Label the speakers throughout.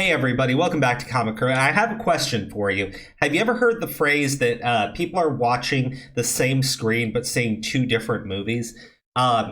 Speaker 1: Hey everybody, welcome back to khan-cullors. I have a question for you. Have you ever heard the phrase that people are watching the same screen but seeing two different movies?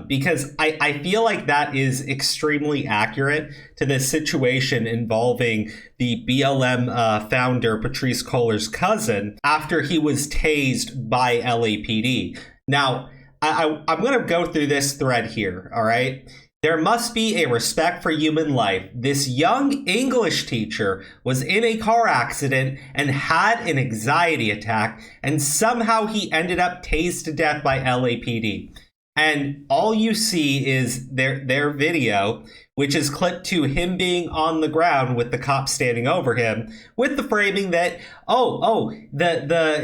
Speaker 1: Because I feel like that is extremely accurate to this situation involving the BLM founder Patrisse Cullors' cousin after he was tased by LAPD. Now, I'm going to go through this thread here, all right? There must be a respect for human life. This young English teacher was in a car accident and had an anxiety attack, and somehow he ended up tased to death by LAPD. And all you see is their video, which is clipped to him being on the ground with the cop standing over him, with the framing that,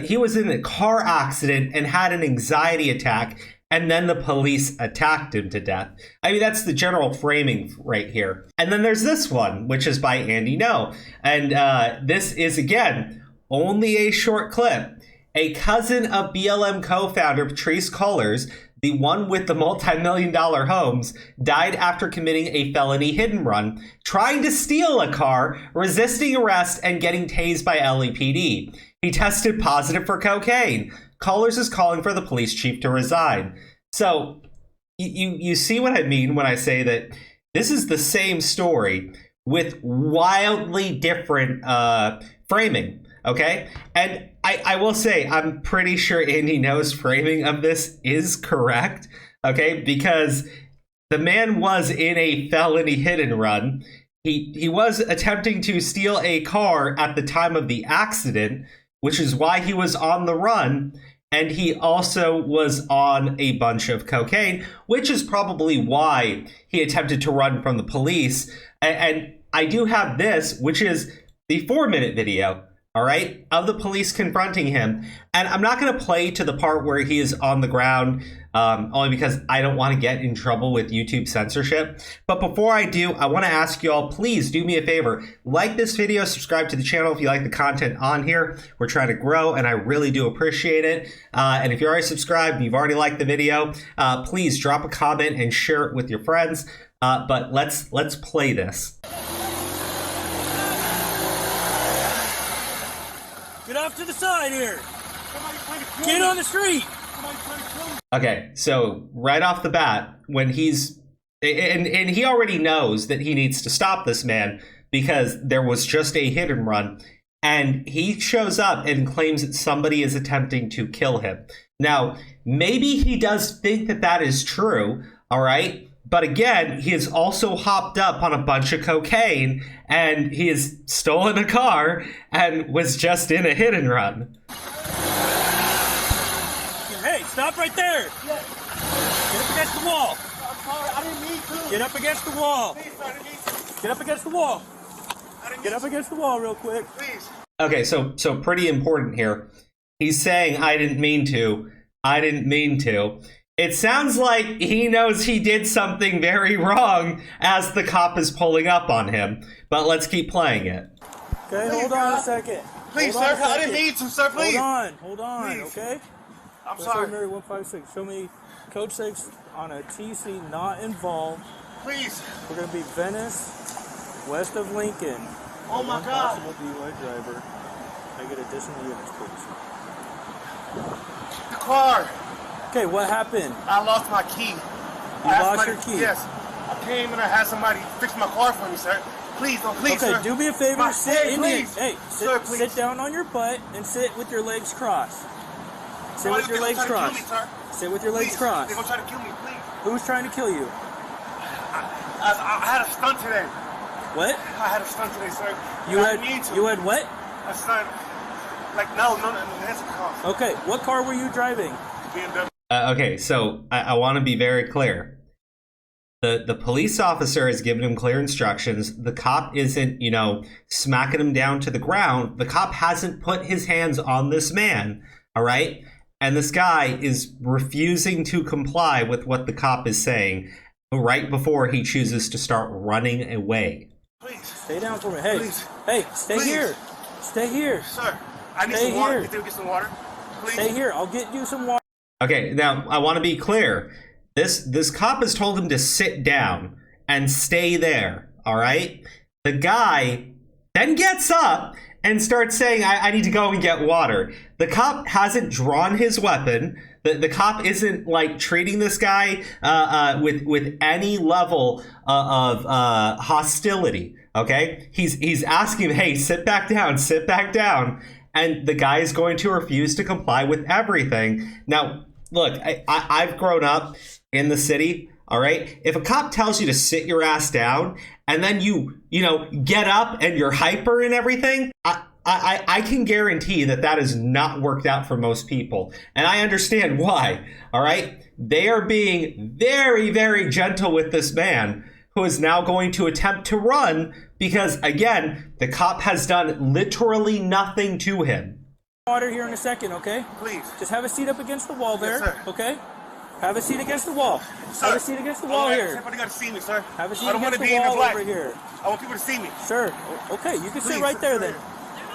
Speaker 1: he was in a car accident and had an anxiety attack, and then the police attacked him to death. I mean, that's the general framing right here. And then there's this one, which is by Andy No. And this is, again, only a short clip. A cousin of BLM co-founder Patrisse Cullors, the one with the multi-million-dollar homes, died after committing a felony hit and run, trying to steal a car, resisting arrest, and getting tased by LAPD. He tested positive for cocaine. Cullors is calling for the police chief to resign. So you see what I mean when I say that this is the same story with wildly different framing, okay? And I will say I'm pretty sure Andy No's framing of this is correct, okay? Because the man was in a felony hit and run. He was attempting to steal a car at the time of the accident, which is why he was on the run. And he also was on a bunch of cocaine, which is probably why he attempted to run from the police. And I do have this, which is the 4-minute video, all right, of the police confronting him. And I'm not going to play to the part where he is on the ground, only because I don't want to get in trouble with YouTube censorship. But before I do, I want to ask you all, please do me a favor. Like this video, subscribe to the channel if you like the content on here. We're trying to grow, and I really do appreciate it. And if you're already subscribed and you've already liked the video, please drop a comment and share it with your friends. But let's play this.
Speaker 2: Get off to the side here. Get on the street.
Speaker 1: Okay, so right off the bat, when he's and he already knows that he needs to stop this man because there was just a hit and run, and he shows up and claims that somebody is attempting to kill him. Now, maybe he does think that that is true, all right? But again, he has also hopped up on a bunch of cocaine, and he has stolen a car and was just in a hit and run.
Speaker 2: Hey, stop right there. Get up against the wall.
Speaker 3: I'm sorry, I didn't mean to.
Speaker 2: Get up against the wall.
Speaker 3: Please, I didn't mean to.
Speaker 2: Get up against the wall. Get up
Speaker 3: to.
Speaker 2: against the wall real quick.
Speaker 3: Please.
Speaker 1: Okay, so pretty important here. He's saying, I didn't mean to. I didn't mean to. It sounds like he knows he did something very wrong as the cop is pulling up on him. But let's keep playing it.
Speaker 2: Okay,
Speaker 3: Please,
Speaker 2: hold on
Speaker 3: God.
Speaker 2: a second.
Speaker 3: Please,
Speaker 2: Hold on
Speaker 3: sir,
Speaker 2: a
Speaker 3: I didn't
Speaker 2: second.
Speaker 3: mean to, sir, please.
Speaker 2: Hold on,
Speaker 3: Please.
Speaker 2: okay?
Speaker 3: I'm
Speaker 2: West
Speaker 3: sorry.
Speaker 2: Mary 156. Show me code 6 on a TC not involved.
Speaker 3: Please.
Speaker 2: We're going to be Venice, west of Lincoln.
Speaker 3: Oh, my
Speaker 2: One
Speaker 3: God.
Speaker 2: possible DUI driver. I get additional units, please.
Speaker 3: The car.
Speaker 2: Okay, what happened?
Speaker 3: I lost my key.
Speaker 2: You lost your key?
Speaker 3: Yes. I came and I had somebody fix my car for me, sir. Please, don't, please,
Speaker 2: Okay,
Speaker 3: sir.
Speaker 2: do me a favor. Sit
Speaker 3: Hey,
Speaker 2: in
Speaker 3: please.
Speaker 2: here. Hey,
Speaker 3: Sir, please.
Speaker 2: sit down on your butt and sit with your legs crossed. Sit
Speaker 3: Somebody
Speaker 2: with your
Speaker 3: gonna
Speaker 2: legs
Speaker 3: try to kill
Speaker 2: crossed.
Speaker 3: me, sir.
Speaker 2: Sit with your legs
Speaker 3: Please.
Speaker 2: crossed.
Speaker 3: They're going to try to kill me, please.
Speaker 2: Who's trying to kill you?
Speaker 3: I had a stunt today.
Speaker 2: What?
Speaker 3: I had a stunt today, sir.
Speaker 2: You
Speaker 3: I
Speaker 2: had
Speaker 3: didn't mean to.
Speaker 2: you had what?
Speaker 3: A stunt. Like, no, that's a car.
Speaker 2: Okay, what car were you driving?
Speaker 3: BMW.
Speaker 1: Okay, so I want to be very clear. The police officer has given him clear instructions. The cop isn't, smacking him down to the ground. The cop hasn't put his hands on this man, all right? And this guy is refusing to comply with what the cop is saying right before he chooses to start running away.
Speaker 3: Please.
Speaker 2: Stay down for me. Hey,
Speaker 3: Please.
Speaker 2: hey, stay
Speaker 3: Please.
Speaker 2: here. Stay here.
Speaker 3: Sir, I need
Speaker 2: Stay
Speaker 3: some water.
Speaker 2: here.
Speaker 3: Can you get some water? Please.
Speaker 2: Stay here. I'll get you some water.
Speaker 1: Okay, now I want to be clear. This cop has told him to sit down and stay there, all right? The guy then gets up and starts saying, I need to go and get water. The cop hasn't drawn his weapon. The cop isn't like treating this guy with any level of hostility. Okay, he's asking him, hey, sit back down, and the guy is going to refuse to comply with everything. Now, look, I've grown up in the city. All right, if a cop tells you to sit your ass down and then you get up and you're hyper and everything, I can guarantee that has not worked out for most people. And I understand why. All right, they are being very, very gentle with this man who is now going to attempt to run because, again, the cop has done literally nothing to him.
Speaker 2: Water here in a second, okay?
Speaker 3: Please.
Speaker 2: Just have a seat up against the wall there,
Speaker 3: Yes, sir.
Speaker 2: okay? Have a seat against the wall.
Speaker 3: Sir,
Speaker 2: Have a seat against the wall here.
Speaker 3: Everybody got to see me, sir.
Speaker 2: Have a seat
Speaker 3: I don't want
Speaker 2: against
Speaker 3: to
Speaker 2: the
Speaker 3: be in the
Speaker 2: wall
Speaker 3: black.
Speaker 2: over here.
Speaker 3: I want people to see me.
Speaker 2: Sir, okay, you can sit
Speaker 3: Please,
Speaker 2: right there then.
Speaker 3: sir.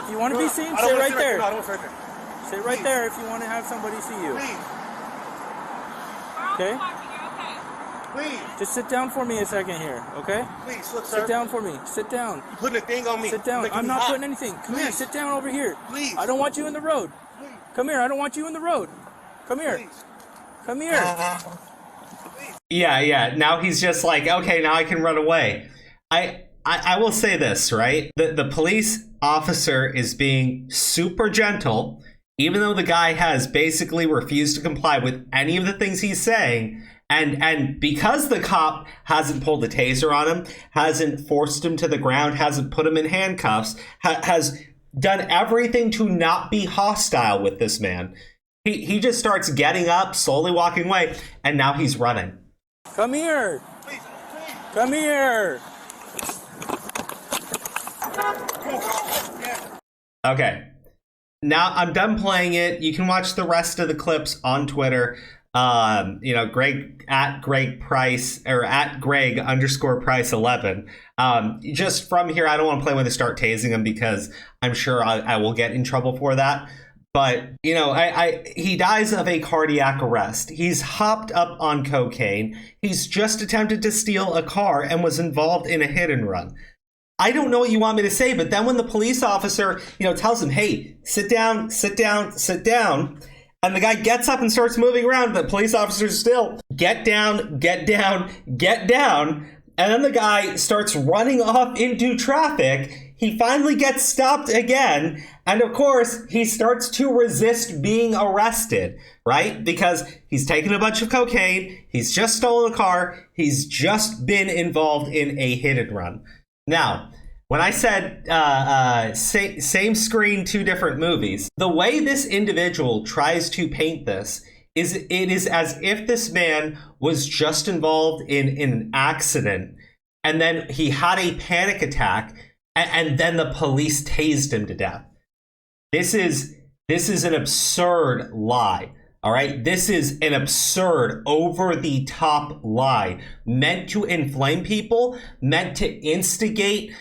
Speaker 2: If you want to be seen,
Speaker 3: I don't
Speaker 2: sit
Speaker 3: wanna
Speaker 2: right
Speaker 3: sit
Speaker 2: there.
Speaker 3: No, I don't want to sit right there.
Speaker 2: Sit right
Speaker 3: Please.
Speaker 2: there if you want to have somebody see you.
Speaker 3: Please.
Speaker 2: Okay?
Speaker 3: Please.
Speaker 2: Just sit down for me a second here, okay?
Speaker 3: Please, look, sir.
Speaker 2: Sit down for me. Sit down.
Speaker 3: You're putting a thing on me.
Speaker 2: Sit down.
Speaker 3: Making
Speaker 2: I'm
Speaker 3: me
Speaker 2: not
Speaker 3: hot.
Speaker 2: putting anything. Come here.
Speaker 3: Please.
Speaker 2: Sit down over here.
Speaker 3: Please.
Speaker 2: I don't want you in the road.
Speaker 3: Please.
Speaker 2: Come here. I don't want you in the road. Come here.
Speaker 3: Please.
Speaker 2: Come here.
Speaker 1: Yeah. Now he's just like, okay, now I can run away. I will say this, right? The police officer is being super gentle, even though the guy has basically refused to comply with any of the things he's saying. And because the cop hasn't pulled the taser on him, hasn't forced him to the ground, hasn't put him in handcuffs, has done everything to not be hostile with this man, he just starts getting up, slowly walking away, and now he's running.
Speaker 2: Come here.
Speaker 3: Please. Please.
Speaker 2: Come here.
Speaker 1: Okay. Now I'm done playing it. You can watch the rest of the clips on Twitter. Greg at Greg Price or at Greg _Price 11. Just from here, I don't want to play when they start tasing him because I'm sure I will get in trouble for that. But, he dies of a cardiac arrest. He's hopped up on cocaine. He's just attempted to steal a car and was involved in a hit and run. I don't know what you want me to say, but then when the police officer, tells him, hey, sit down, and the guy gets up and starts moving around, the police officer's still, get down. And then the guy starts running off into traffic. He finally gets stopped again. And of course, he starts to resist being arrested, right? Because he's taken a bunch of cocaine. He's just stolen a car. He's just been involved in a hit and run. Now, when I said same screen, two different movies, the way this individual tries to paint this is it is as if this man was just involved in an accident and then he had a panic attack and then the police tased him to death. This is an absurd lie. All right, this is an absurd, over-the-top lie meant to inflame people, meant to instigate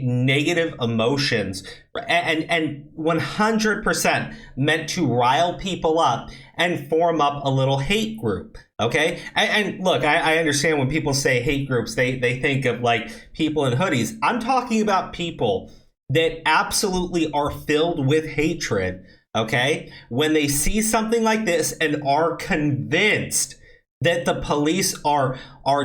Speaker 1: negative emotions, and 100% meant to rile people up and form up a little hate group. Okay, and look, I understand when people say hate groups, they think of like people in hoodies. I'm talking about people that absolutely are filled with hatred. Okay, when they see something like this and are convinced that the police are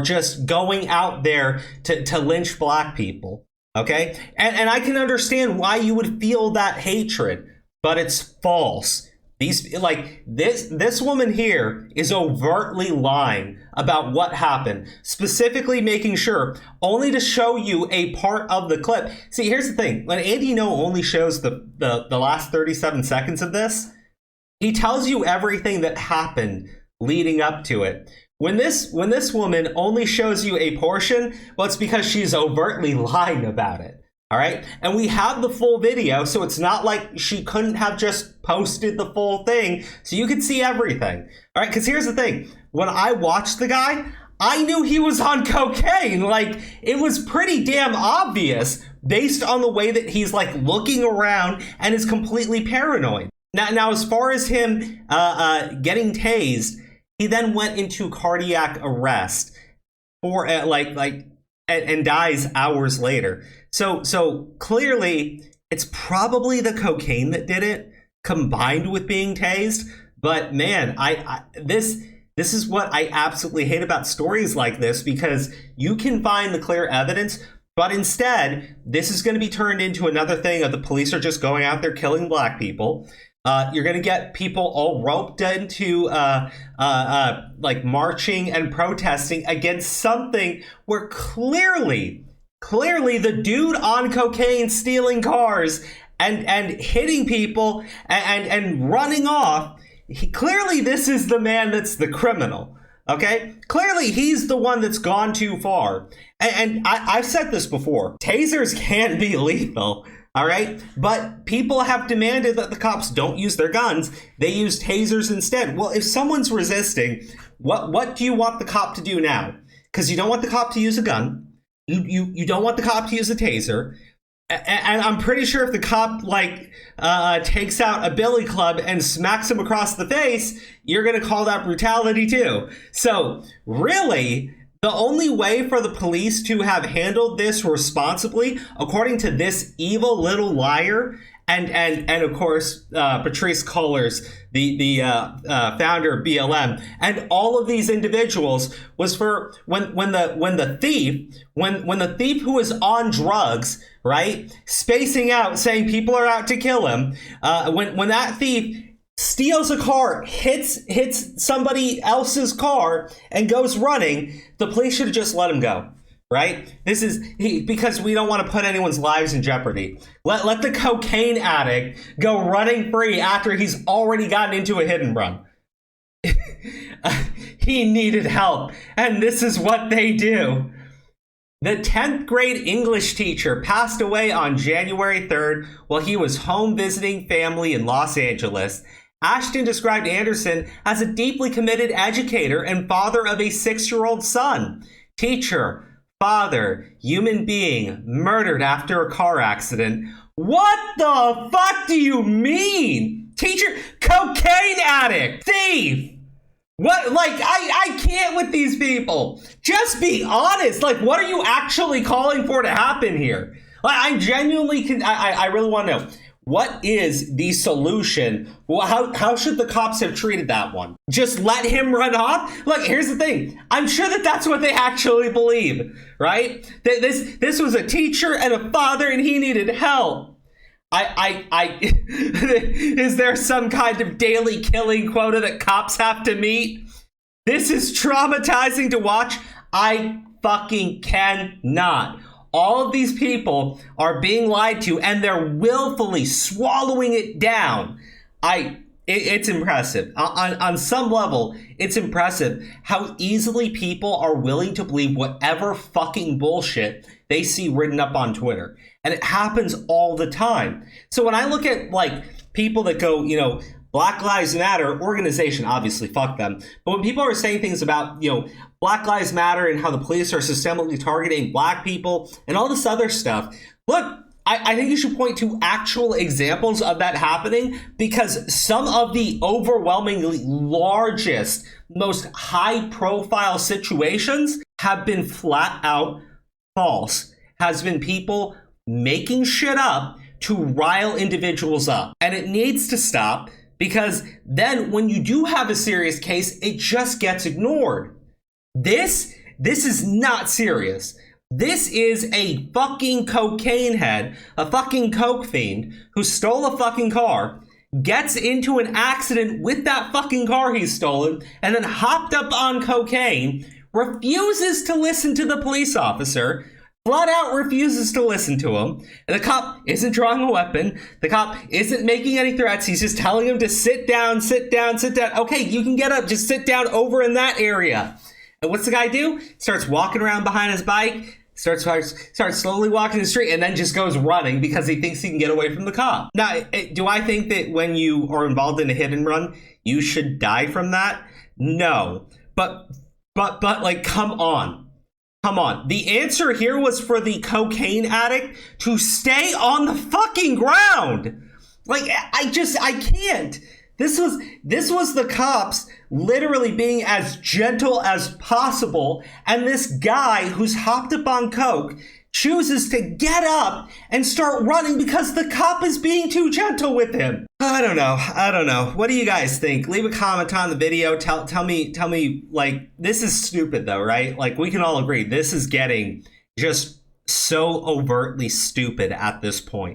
Speaker 1: just going out there to lynch black people. Okay, and I can understand why you would feel that hatred, but it's false. This woman here is overtly lying about what happened, specifically making sure only to show you a part of the clip. See, here's the thing. When Andy No only shows the last 37 seconds of this, he tells you everything that happened leading up to it. When this woman only shows you a portion, well, it's because she's overtly lying about it. All right. And we have the full video, so it's not like she couldn't have just posted the full thing so you could see everything. All right. Because here's the thing. When I watched the guy, I knew he was on cocaine. Like, it was pretty damn obvious based on the way that he's like looking around and is completely paranoid. Now, as far as him getting tased, he then went into cardiac arrest for and dies hours later. So clearly it's probably the cocaine that did it, combined with being tased. But man, this is what I absolutely hate about stories like this, because you can find the clear evidence, but instead this is going to be turned into another thing of the police are just going out there killing black people. You're going to get people all roped into like marching and protesting against something where clearly the dude on cocaine stealing cars and hitting people and running off, clearly this is the man that's the criminal. Okay? Clearly he's the one that's gone too far. And I've said this before. Tasers can be lethal. All right. But people have demanded that the cops don't use their guns. They use tasers instead. Well, if someone's resisting, what do you want the cop to do now? Because you don't want the cop to use a gun. You don't want the cop to use a taser. And I'm pretty sure if the cop takes out a billy club and smacks him across the face, you're going to call that brutality too. So really, the only way for the police to have handled this responsibly, according to this evil little liar, and of course Patrisse Cullors, the founder of BLM, and all of these individuals, was for when the thief who is on drugs, right, spacing out, saying people are out to kill him, when that thief steals a car, hits somebody else's car, and goes running, the police should have just let him go, right? This is because we don't want to put anyone's lives in jeopardy. Let the cocaine addict go running free after he's already gotten into a hit and run. He needed help, and this is what they do. The 10th grade English teacher passed away on January 3rd while he was home visiting family in Los Angeles. Ashton described Anderson as a deeply committed educator and father of a 6-year-old son. Teacher, father, human being, murdered after a car accident. What the fuck do you mean? Teacher, cocaine addict, thief. What, I can't with these people. Just be honest. What are you actually calling for to happen here? I genuinely I really want to know. What is the solution? Well, how should the cops have treated that one? Just let him run off? Here's the thing. I'm sure that's what they actually believe, right? This was a teacher and a father, and he needed help. Is there some kind of daily killing quota that cops have to meet? This is traumatizing to watch. I fucking cannot. All of these people are being lied to, and they're willfully swallowing it down. It's impressive. On some level, it's impressive how easily people are willing to believe whatever fucking bullshit they see written up on Twitter. And it happens all the time. So when I look at people that go, Black Lives Matter organization, obviously fuck them. But when people are saying things about, Black Lives Matter and how the police are systemically targeting black people and all this other stuff, look, I think you should point to actual examples of that happening, because some of the overwhelmingly largest, most high-profile situations have been flat out false. Has been people making shit up to rile individuals up. And it needs to stop, because then when you do have a serious case, it just gets ignored. This is not serious. This is a fucking cocaine head, a fucking coke fiend who stole a fucking car, gets into an accident with that fucking car he's stolen, and then hopped up on cocaine, refuses to listen to the police officer, flat out refuses to listen to him. And the cop isn't drawing a weapon. The cop isn't making any threats. He's just telling him to sit down, sit down, sit down. Okay, you can get up. Just sit down over in that area. And what's the guy do? Starts walking around behind his bike, starts slowly walking the street, and then just goes running because he thinks he can get away from the cop. Now, do I think that when you are involved in a hit and run, you should die from that? No. But come on. Come on. The answer here was for the cocaine addict to stay on the fucking ground. I can't. This was the cops literally being as gentle as possible, and this guy who's hopped up on coke chooses to get up and start running because the cop is being too gentle with him. I don't know. What do you guys think? Leave a comment on the video. Tell me, like, this is stupid though, right? Like, we can all agree this is getting just so overtly stupid at this point.